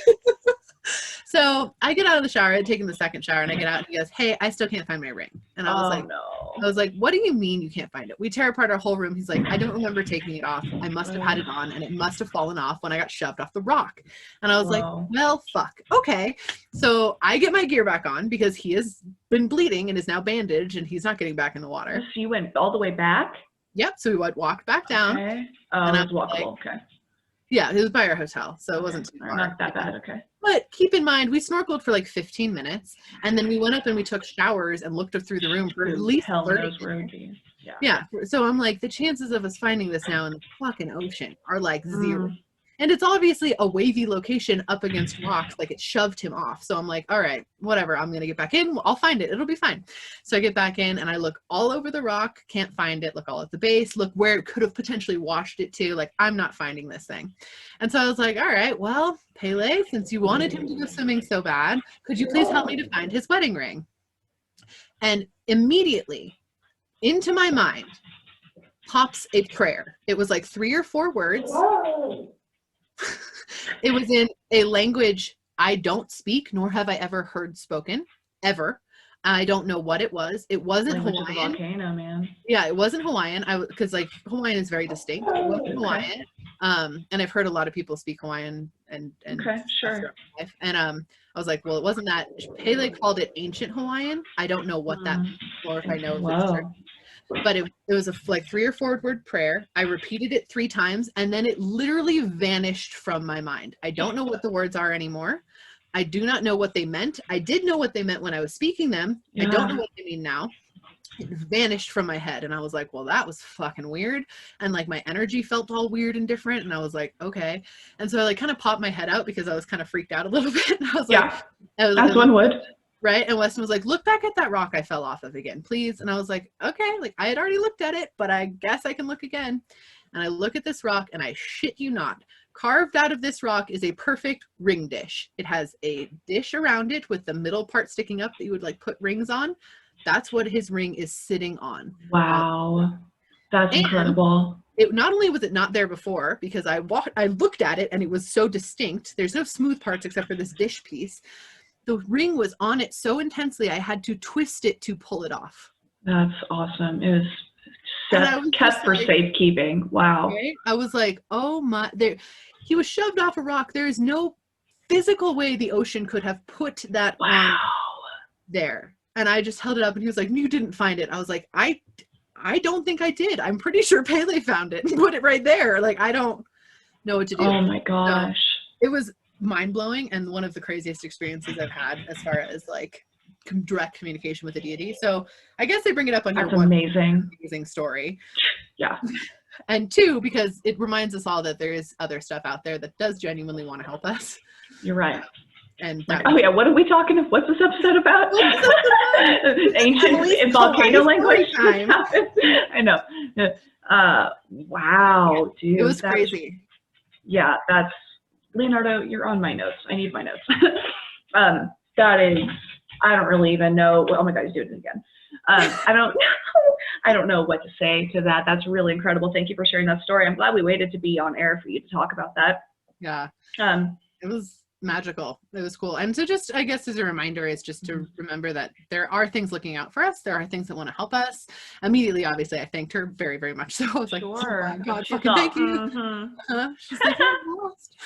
A: So I get out of the shower, I'd taken the second shower, and I get out and he goes, hey, I still can't find my ring. And I was like, what do you mean you can't find it? We tear apart our whole room. He's like, I don't remember taking it off. I must have had it on and it must have fallen off when I got shoved off the rock. And I was like, well, fuck. Okay. So I get my gear back on because he has been bleeding and is now bandaged and he's not getting back in the water.
B: So you went all the way back?
A: Yep. So we walked back down.
B: Okay. Oh, it was walkable.
A: Like,
B: okay.
A: Yeah, it was by our hotel, so it wasn't too far.
B: Not that bad, okay.
A: But keep in mind, we snorkeled for like 15 minutes, and then we went up and we took showers and looked through the room for at least 30 minutes. Yeah. So I'm like, the chances of us finding this now in the fucking ocean are like zero. And it's obviously a wavy location up against rocks, like it shoved him off. So I'm like, all right, whatever, I'm going to get back in. I'll find it. It'll be fine. So I get back in and I look all over the rock, can't find it. Look all at the base, look where it could have potentially washed it to. Like, I'm not finding this thing. And so I was like, all right, well, Pele, since you wanted him to go swimming so bad, could you please help me to find his wedding ring? And immediately into my mind pops a prayer. It was like 3 or 4 words. It was in a language I don't speak, nor have I ever heard spoken, ever. I don't know what it was. It wasn't Hawaiian.
B: Of the volcano, man.
A: Yeah, it wasn't Hawaiian. Because like Hawaiian is very distinct. It wasn't Hawaiian. And I've heard a lot of people speak Hawaiian and
B: okay, sure.
A: And I was like, well, it wasn't that. Pele called it ancient Hawaiian. I don't know what that means, or if I know if it's true. But it was like 3 or 4 word prayer. I repeated it 3 times and then it literally vanished from my mind. I don't know what the words are anymore. I do not know what they meant. I did know what they meant when I was speaking them. I don't know what they mean now. It vanished from my head and I was like, well, that was fucking weird. And like my energy felt all weird and different and I was like, okay. And so I like kind of popped my head out because I was kind of freaked out a little bit. And I was like,
B: as one would.
A: Right. And Weston was like, look back at that rock I fell off of again, please. And I was like, okay, like I had already looked at it, but I guess I can look again. And I look at this rock and I shit you not, carved out of this rock is a perfect ring dish. It has a dish around it with the middle part sticking up that you would like put rings on. That's what his ring is sitting on.
B: Wow. That's incredible.
A: It not only was it not there before because I looked at it and it was so distinct. There's no smooth parts except for this dish piece. The ring was on it so intensely, I had to twist it to pull it off.
B: That's awesome. It was kept for safekeeping. Wow.
A: Right? I was like, oh my, he was shoved off a rock. There is no physical way the ocean could have put that on there. And I just held it up and he was like, you didn't find it. I was like, I don't think I did. I'm pretty sure Pele found it and put it right there. Like, I don't know what to do.
B: Oh my gosh.
A: So it was mind-blowing and one of the craziest experiences I've had as far as like direct communication with a deity. So I guess I bring it up on your one amazing story.
B: Yeah.
A: And 2, because it reminds us all that there is other stuff out there that does genuinely want to help us.
B: You're right.
A: And
B: like, what are we talking of? What's this episode about? Ancient volcano language. I know. Wow, dude.
A: It was crazy.
B: Yeah, that's Leonardo, you're on my notes. I need my notes. That is, I don't really even know. Oh my God, he's doing it again. I don't know. I don't know what to say to that. That's really incredible. Thank you for sharing that story. I'm glad we waited to be on air for you to talk about that.
A: Yeah. It was magical. It was cool. And so just, I guess as a reminder, is just to remember that there are things looking out for us. There are things that want to help us. Immediately, obviously, I thanked her very, very much. So I was like, oh my God, fucking thank you. She's like, I'm lost.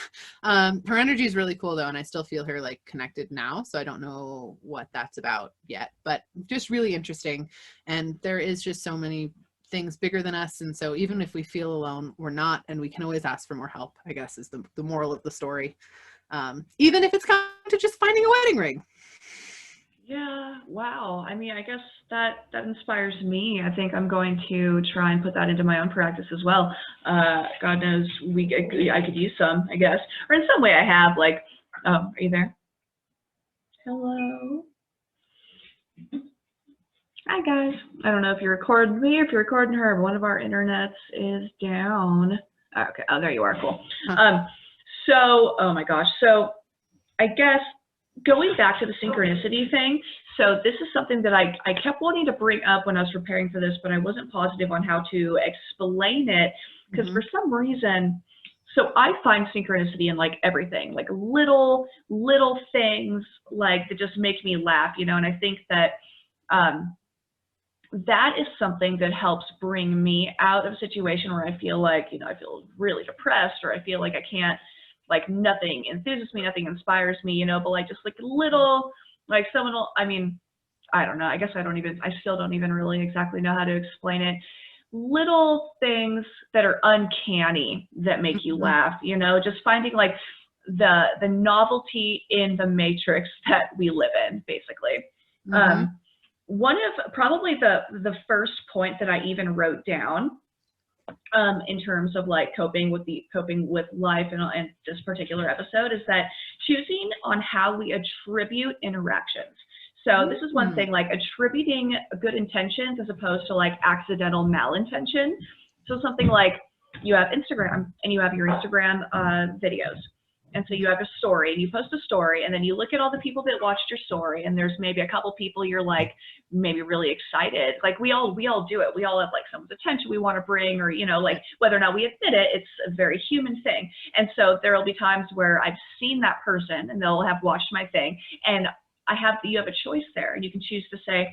A: Her energy is really cool though. And I still feel her like connected now. So I don't know what that's about yet, but just really interesting. And there is just so many things bigger than us. And so even if we feel alone, we're not, and we can always ask for more help, I guess is the moral of the story. Even if it's come to just finding a wedding ring.
B: Yeah, wow. I mean, I guess that inspires me. I think I'm going to try and put that into my own practice as well. God knows I could use some, I guess. Or in some way I have, like, oh, are you there? Hello? Hi, guys. I don't know if you're recording me or if you're recording her, but one of our internets is down. Okay, oh, there you are, cool. So, oh my gosh. So I guess going back to the synchronicity thing, so this is something that I kept wanting to bring up when I was preparing for this, but I wasn't positive on how to explain it, because for some reason, so I find synchronicity in like everything, like little things like that just make me laugh, you know, and I think that that is something that helps bring me out of a situation where I feel like, you know, I feel really depressed, or I feel like I can't, like nothing enthuses me, nothing inspires me, you know, but like just like little, like someone will, I mean, I don't know, I guess I still don't even really exactly know how to explain it. Little things that are uncanny that make you laugh, you know, just finding like the novelty in the matrix that we live in, basically. One of probably the first point that I even wrote down in terms of like coping with life and this particular episode is that choosing on how we attribute interactions. So this is one thing, like attributing good intentions as opposed to like accidental malintention. So something like you have Instagram and you have your Instagram videos. And so you have a story and you post a story, and then you look at all the people that watched your story, and there's maybe a couple people you're like maybe really excited. Like we all do it. We all have like someone's attention we want to bring, or, you know, like whether or not we admit it, it's a very human thing. And so there will be times where I've seen that person and they'll have watched my thing, and you have a choice there, and you can choose to say,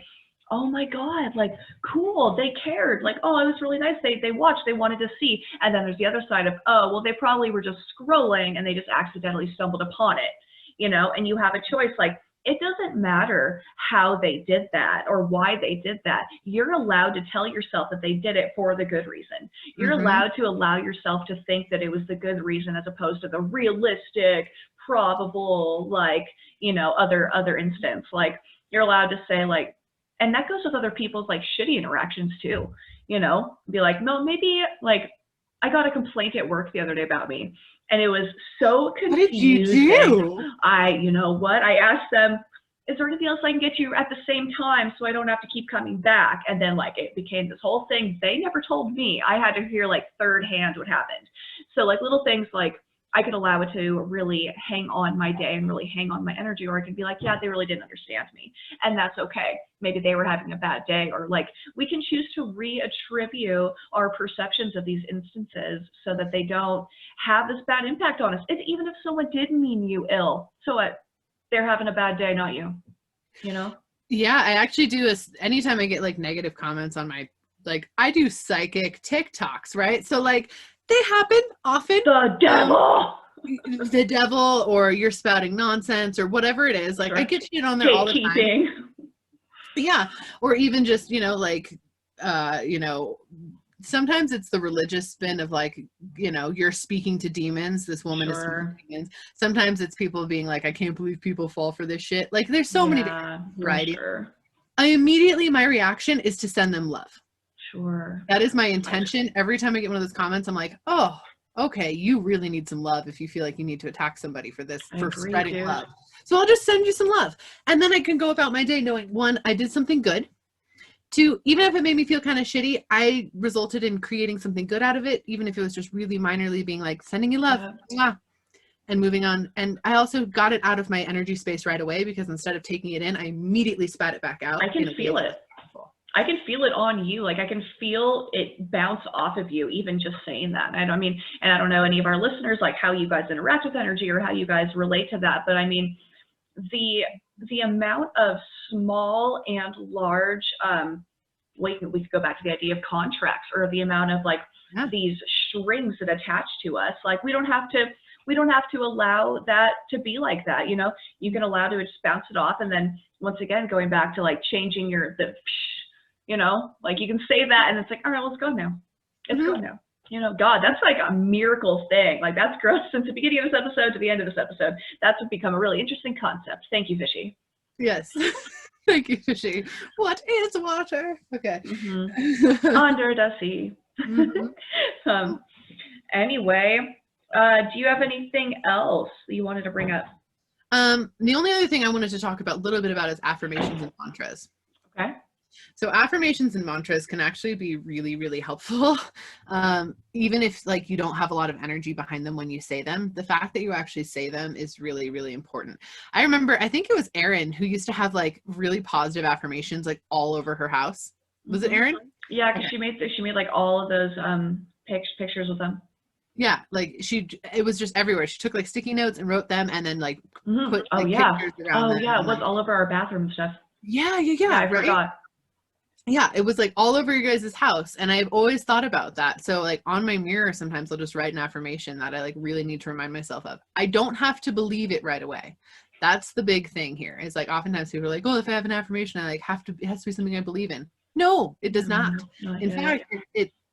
B: oh my God, like, cool, they cared. Like, oh, it was really nice. They watched, they wanted to see. And then there's the other side of, oh, well, they probably were just scrolling and they just accidentally stumbled upon it, you know, and you have a choice. Like, it doesn't matter how they did that or why they did that. You're allowed to tell yourself that they did it for the good reason. You're allowed to allow yourself to think that it was the good reason as opposed to the realistic, probable, like, you know, other instance. Like, you're allowed to say, like, and that goes with other people's like shitty interactions too, you know, be like, no, maybe like I got a complaint at work the other day about me, and it was so confusing. What did you do? You know what? I asked them, is there anything else I can get you at the same time so I don't have to keep coming back? And then like it became this whole thing. They never told me. I had to hear like third hand what happened. So like little things like I could allow it to really hang on my day and really hang on my energy, or I could be like, yeah, they really didn't understand me. And that's okay. Maybe they were having a bad day, or like we can choose to reattribute our perceptions of these instances so that they don't have this bad impact on us. And even if someone did mean you ill, so what? They're having a bad day, not you, you know?
A: Yeah, I actually do anytime I get like negative comments on my, like I do psychic TikToks, right? So like, they happen often.
B: The
A: devil, or you're spouting nonsense, or whatever it is. Like I get shit on there all the time. Yeah, or even just, you know, like, you know, sometimes it's the religious spin of like, you know, you're speaking to demons. This woman is speaking to demons. Sometimes it's people being like, I can't believe people fall for this shit. Like there's so many different varieties. My reaction is to send them love.
B: Sure.
A: That is my intention. Every time I get one of those comments, I'm like, oh, okay, you really need some love if you feel like you need to attack somebody for this, for spreading love. So I'll just send you some love. And then I can go about my day knowing, one, I did something good. Two, even if it made me feel kind of shitty, I resulted in creating something good out of it, even if it was just really minorly being like, sending you love, and moving on. And I also got it out of my energy space right away, because instead of taking it in, I immediately spat it back out.
B: I can feel it. I can feel it on you. Like I can feel it bounce off of you, even just saying that. And I mean, and I don't know any of our listeners, like how you guys interact with energy or how you guys relate to that. But I mean, the amount of small and large, we could go back to the idea of contracts, or the amount of like these strings that attach to us. Like we don't have to allow that to be like that. You know, you can allow to just bounce it off. And then once again, going back to like changing you know, like you can say that and it's like, all right, let's go now. It's going now. You know, God, that's like a miracle thing. Like that's gross since the beginning of this episode to the end of this episode. That's become a really interesting concept. Thank you, Fishy.
A: Yes. Thank you, Fishy. What is water? Okay.
B: Under the sea. Anyway, do you have anything else that you wanted to bring up?
A: The only other thing I wanted to talk about a little bit about is affirmations and mantras.
B: Okay.
A: So affirmations and mantras can actually be really, really helpful. Even if like you don't have a lot of energy behind them when you say them, the fact that you actually say them is really, really important. I remember, I think it was Erin who used to have like really positive affirmations like all over her house. Was it Erin?
B: Yeah, because she made like all of those pictures with them.
A: Yeah, like it was just everywhere. She took like sticky notes and wrote them and then like put like,
B: pictures
A: around them.
B: Yeah, it was all over our bathroom and stuff.
A: Yeah,
B: I forgot.
A: Yeah, it was like all over your guys' house. And I've always thought about that. So like on my mirror, sometimes I'll just write an affirmation that I like really need to remind myself of. I don't have to believe it right away. That's the big thing here. Is like oftentimes people are like, oh, if I have an affirmation, it has to be something I believe in. No, it does not. In fact,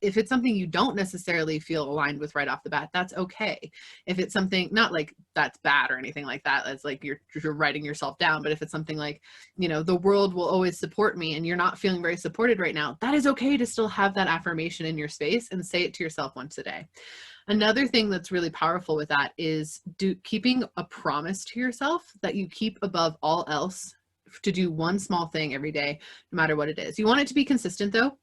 A: if it's something you don't necessarily feel aligned with right off the bat, that's okay. If it's something not like that's bad or anything like that, that's like you're writing yourself down. But if it's something like, you know, the world will always support me and you're not feeling very supported right now, that is okay to still have that affirmation in your space and say it to yourself once a day. Another thing that's really powerful with that is keeping a promise to yourself that you keep above all else to do one small thing every day, no matter what it is. You want it to be consistent though.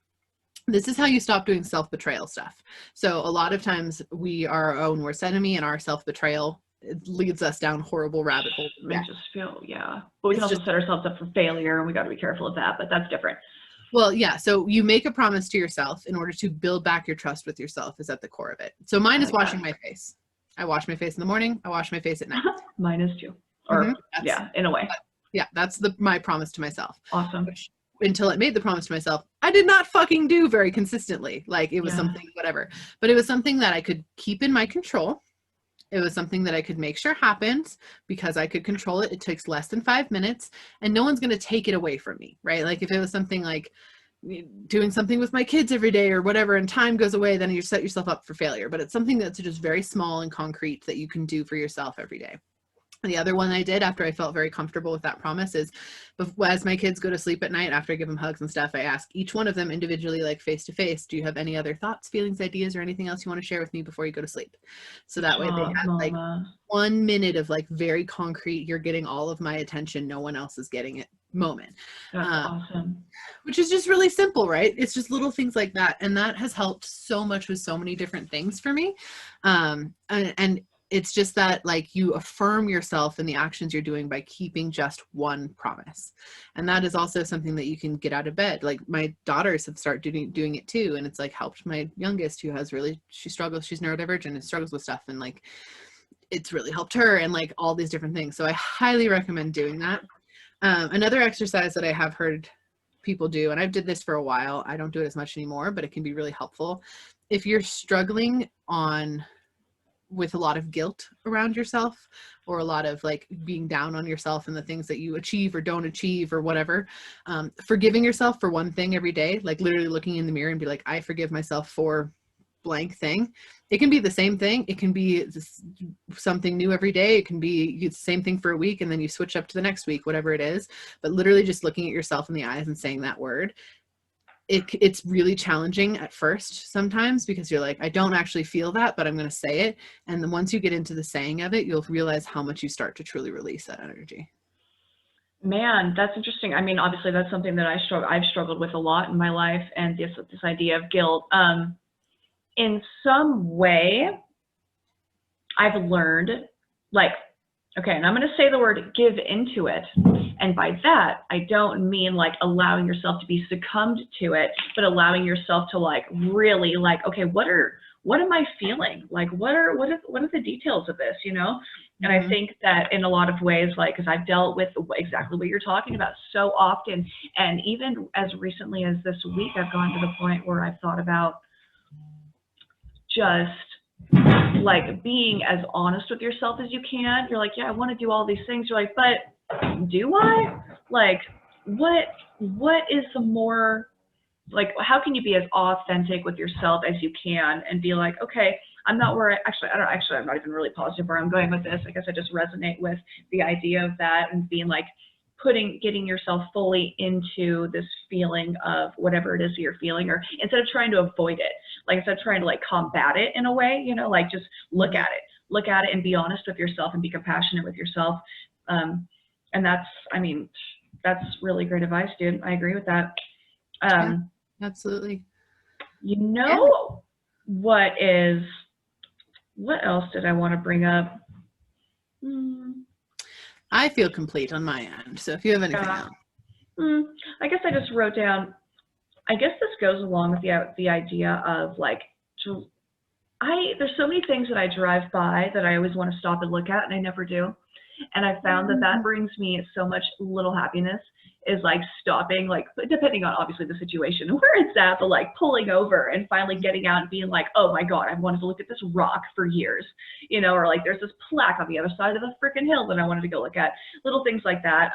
A: This is how you stop doing self-betrayal stuff. So a lot of times we are our own worst enemy, and our self-betrayal leads us down horrible rabbit holes.
B: We just feel, but we can also set ourselves up for failure, and we got to be careful of that, but that's different.
A: Well, yeah. So you make a promise to yourself in order to build back your trust with yourself is at the core of it. So mine is washing my face. I wash my face in the morning. I wash my face at night.
B: Mine is too. Or in a way.
A: Yeah, that's my promise to myself.
B: Awesome.
A: Until I made the promise to myself, I did not fucking do very consistently. Like it was something, whatever. But it was something that I could keep in my control. It was something that I could make sure happens because I could control it. It takes less than 5 minutes and no one's going to take it away from me, right? Like if it was something like doing something with my kids every day or whatever and time goes away, then you set yourself up for failure. But it's something that's just very small and concrete that you can do for yourself every day. The other one I did after I felt very comfortable with that promise is as my kids go to sleep at night, after I give them hugs and stuff, I ask each one of them individually, like face to face, do you have any other thoughts, feelings, ideas, or anything else you want to share with me before you go to sleep? So that way they have like 1 minute of like very concrete, you're getting all of my attention, no one else is getting it moment.
B: That's awesome.
A: Which is just really simple, right? It's just little things like that. And that has helped so much with so many different things for me. And it's just that like you affirm yourself in the actions you're doing by keeping just one promise. And that is also something that you can get out of bed. Like my daughters have started doing it too. And it's like helped my youngest who has she struggles, she's neurodivergent and struggles with stuff. And like, it's really helped her and like all these different things. So I highly recommend doing that. Another exercise that I have heard people do, and I've did this for a while, I don't do it as much anymore, but it can be really helpful. If you're struggling with a lot of guilt around yourself or a lot of like being down on yourself and the things that you achieve or don't achieve or whatever, forgiving yourself for one thing every day, like literally looking in the mirror and be like, I forgive myself for blank thing. It can be the same thing. It can be something new every day. It can be the same thing for a week and then you switch up to the next week, whatever it is. But literally just looking at yourself in the eyes and saying that word, it's really challenging at first sometimes because you're like, I don't actually feel that, but I'm going to say it. And then once you get into the saying of it, you'll realize how much you start to truly release that energy.
B: Man, that's interesting. I mean, obviously that's something that I've struggled with a lot in my life, and this idea of guilt. In some way, I've learned, like, Okay, and I'm going to say the word give into it. And by that, I don't mean like allowing yourself to be succumbed to it, but allowing yourself to like really like, okay, what am I feeling? Like, what are the details of this, you know? And I think that in a lot of ways, like, because I've dealt with exactly what you're talking about so often, and even as recently as this week, I've gone to the point where I've thought about just like being as honest with yourself as you can. You're like, yeah, I want to do all these things. You're like, but do I? Like, what is the more, like, how can you be as authentic with yourself as you can and be like, okay, I'm not where I'm not even really positive where I'm going with this. I guess I just resonate with the idea of that and being like, getting yourself fully into this feeling of whatever it is that you're feeling, or instead of trying to avoid it, like instead of trying to like combat it in a way, you know, like just look at it and be honest with yourself and be compassionate with yourself. And that's, I mean, that's really great advice, dude. I agree with that.
A: Yeah, absolutely.
B: You know, what else did I want to bring up?
A: I feel complete on my end. So if you have anything else.
B: I guess I just wrote down, I guess this goes along with the idea of like, there's so many things that I drive by that I always want to stop and look at, and I never do. And I found that brings me so much little happiness, is like stopping, like depending on obviously the situation where it's at, but like pulling over and finally getting out and being like, oh my God, I've wanted to look at this rock for years, you know, or like there's this plaque on the other side of the freaking hill that I wanted to go look at. Little things like that.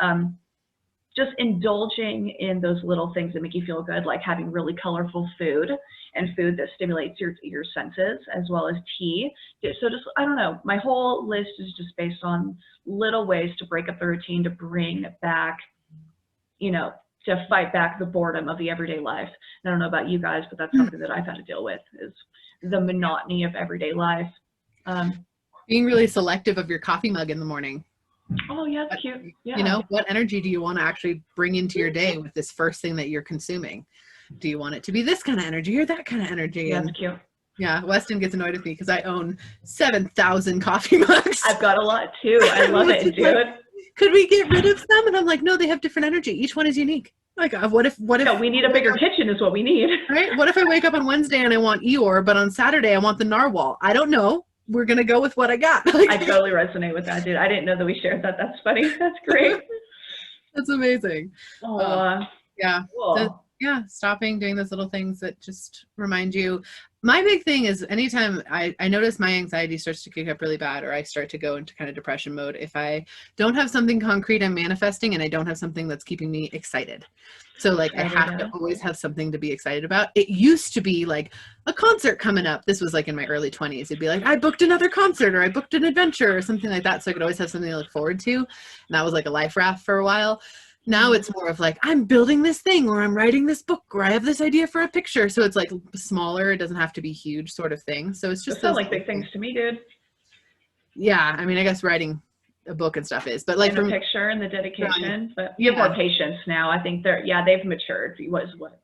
B: Just indulging in those little things that make you feel good, like having really colorful food and food that stimulates your senses, as well as tea. So just, I don't know, my whole list is just based on little ways to break up the routine, to bring back, you know, to fight back the boredom of the everyday life. And I don't know about you guys, but that's something that I've had to deal with, is the monotony of everyday life.
A: Being really selective of your coffee mug in the morning.
B: Oh yeah, that's cute. Yeah.
A: You know, what energy do you want to actually bring into your day with this first thing that you're consuming? Do you want it to be this kind of energy or that kind of energy?
B: Yeah, that's cute.
A: Yeah, Weston gets annoyed with me because I own 7,000 coffee mugs.
B: I've got a lot too. I love it, dude.
A: Like, could we get rid of some? And I'm like, no, they have different energy. Each one is unique. Like, what if?
B: No, we need a bigger kitchen is what we need.
A: Right? What if I wake up on Wednesday and I want Eeyore, but on Saturday I want the narwhal? I don't know. We're going to go with what I got. Like,
B: I totally resonate with that, dude. I didn't know that we shared that. That's funny. That's great.
A: That's amazing. Yeah.
B: Cool.
A: Yeah. Stopping doing those little things that just remind you. My big thing is anytime I notice my anxiety starts to kick up really bad, or I start to go into kind of depression mode, if I don't have something concrete I'm manifesting and I don't have something that's keeping me excited. So like I have to always have something to be excited about. It used to be like a concert coming up. This was like in my early 20s. It'd be like, I booked another concert, or I booked an adventure or something like that. So I could always have something to look forward to. And that was like a life raft for a while. Now it's more of like, I'm building this thing, or I'm writing this book, or I have this idea for a picture. So it's like smaller. It doesn't have to be huge sort of thing. So it's just
B: those like big things to me, dude.
A: Yeah. I mean, I guess writing a book and stuff is, but like
B: the picture and the dedication, but you have more patience now. I think they've matured. Was what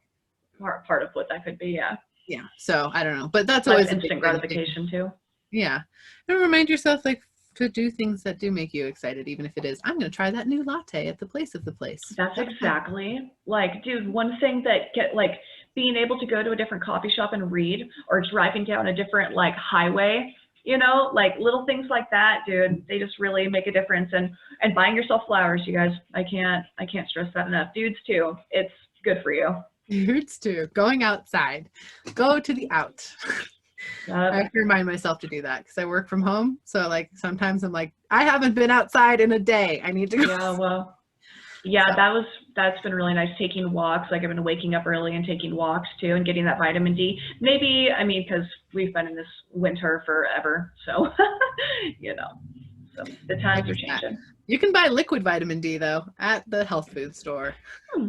B: part of what that could be. Yeah.
A: Yeah. So I don't know, but that's always
B: instant gratification too.
A: Yeah. And remind yourself like to do things that do make you excited, even if it is, I'm going to try that new latte at the place of the place.
B: That's exactly like, dude, one thing that being able to go to a different coffee shop and read, or driving down a different like highway, you know, like little things like that, dude, they just really make a difference. And buying yourself flowers, you guys, I can't stress that enough. Dudes too. It's good for you.
A: Dudes too. Going outside, go to the out. I have to remind myself to do that because I work from home. So like sometimes I'm like, I haven't been outside in a day. I need to go.
B: Yeah, well, yeah, so. That's been really nice, taking walks. Like I've been waking up early and taking walks too, and getting that vitamin D. Maybe, I mean, because we've been in this winter forever. So, you know, so the times are changing.
A: You can buy liquid vitamin D though at the health food store.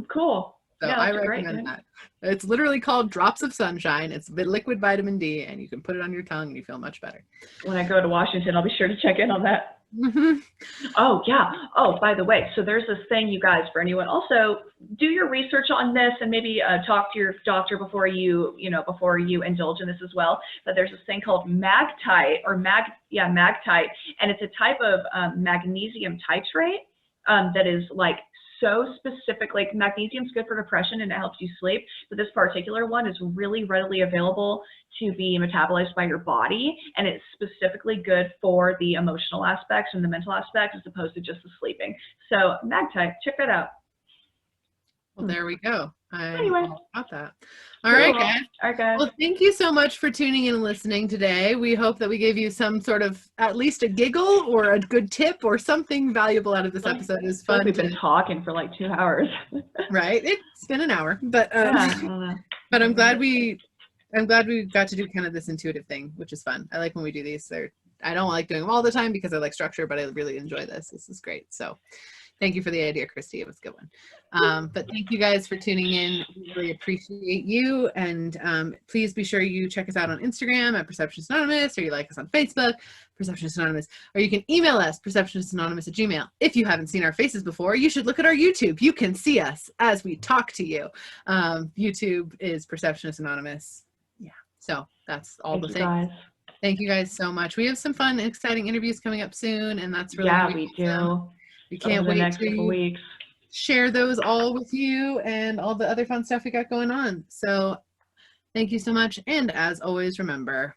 B: Cool.
A: So yeah, I recommend that. It's literally called Drops of Sunshine. It's liquid vitamin D, and you can put it on your tongue and you feel much better.
B: When I go to Washington, I'll be sure to check in on that.
A: Mm-hmm.
B: Oh, yeah. Oh, by the way, so there's this thing, you guys, for anyone. Also, do your research on this and maybe talk to your doctor before you indulge in this as well. But there's this thing called magtite, magtite, and it's a type of magnesium titrate that is like so specific. Like magnesium's good for depression and it helps you sleep, but this particular one is really readily available to be metabolized by your body, and it's specifically good for the emotional aspects and the mental aspects as opposed to just the sleeping. So magtite, check that out.
A: Well, there we go.
B: Anyway,
A: all about that. All right, guys.
B: All right, guys.
A: Well, thank you so much for tuning in and listening today. We hope that we gave you some sort of, at least a giggle or a good tip or something valuable out of this episode. It was fun.
B: We've been talking for like 2 hours.
A: Right? It's been an hour, but but I'm glad we got to do kind of this intuitive thing, which is fun. I like when we do these. I don't like doing them all the time because I like structure, but I really enjoy this. This is great. So thank you for the idea, Christy. It was a good one. But thank you guys for tuning in. We really appreciate you. And please be sure you check us out on Instagram at Perceptionist Anonymous, or you like us on Facebook, Perceptionist Anonymous, or you can email us, perceptionistanonymous@gmail.com. If you haven't seen our faces before, you should look at our YouTube. You can see us as we talk to you. YouTube is Perceptionist Anonymous. Yeah. So that's all the things. Guys. Thank you guys so much. We have some fun and exciting interviews coming up soon, and that's really
B: we do.
A: We can't wait to share those all with you and all the other fun stuff we got going on. So thank you so much. And as always, remember,